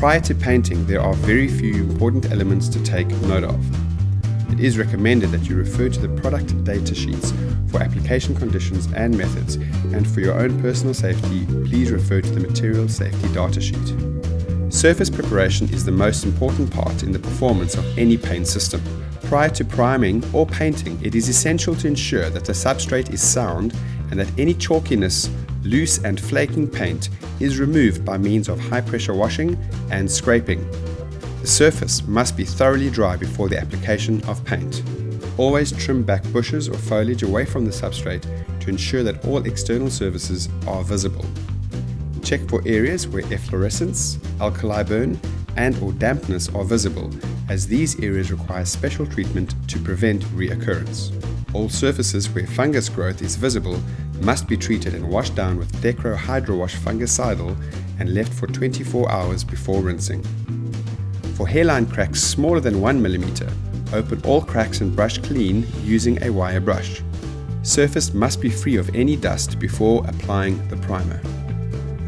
Prior to painting, there are very few important elements to take note of. It is recommended that you refer to the product data sheets for application conditions and methods, and for your own personal safety, please refer to the material safety data sheet. Surface preparation is the most important part in the performance of any paint system. Prior to priming or painting, it is essential to ensure that the substrate is sound and that any chalkiness, loose and flaking paint is removed by means of high pressure washing and scraping. The surface must be thoroughly dry before the application of paint. Always trim back bushes or foliage away from the substrate to ensure that all external surfaces are visible. Check for areas where efflorescence, alkali burn and/or dampness are visible, as these areas require special treatment to prevent reoccurrence. All surfaces where fungus growth is visible must be treated and washed down with Dekro Hydro Wash Fungicidal and left for 24 hours before rinsing. For hairline cracks smaller than 1 mm, open all cracks and brush clean using a wire brush. Surface must be free of any dust before applying the primer.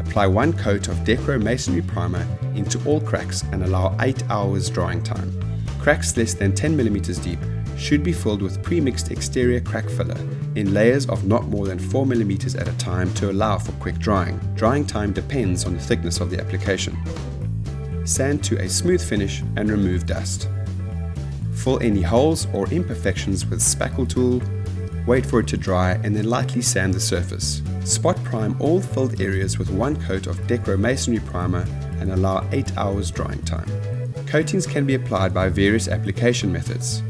Apply 1 coat of Dekro Masonry Primer into all cracks and allow 8 hours drying time. Cracks less than 10 mm deep should be filled with pre-mixed exterior crack filler in layers of not more than 4 mm at a time to allow for quick drying. Drying time depends on the thickness of the application. Sand to a smooth finish and remove dust. Fill any holes or imperfections with spackle tool, wait for it to dry and then lightly sand the surface. Spot prime all filled areas with 1 coat of Dekro Masonry Primer and allow 8 hours drying time. Coatings can be applied by various application methods.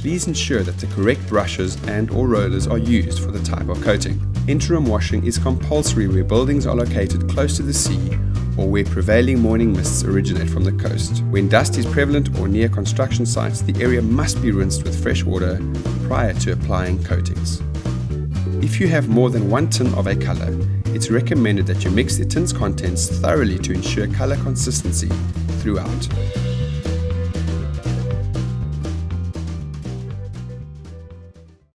Please ensure that the correct brushes and/or rollers are used for the type of coating. Interim washing is compulsory where buildings are located close to the sea or where prevailing morning mists originate from the coast. When dust is prevalent or near construction sites, the area must be rinsed with fresh water prior to applying coatings. If you have more than 1 tin of a color, it's recommended that you mix the tin's contents thoroughly to ensure color consistency throughout.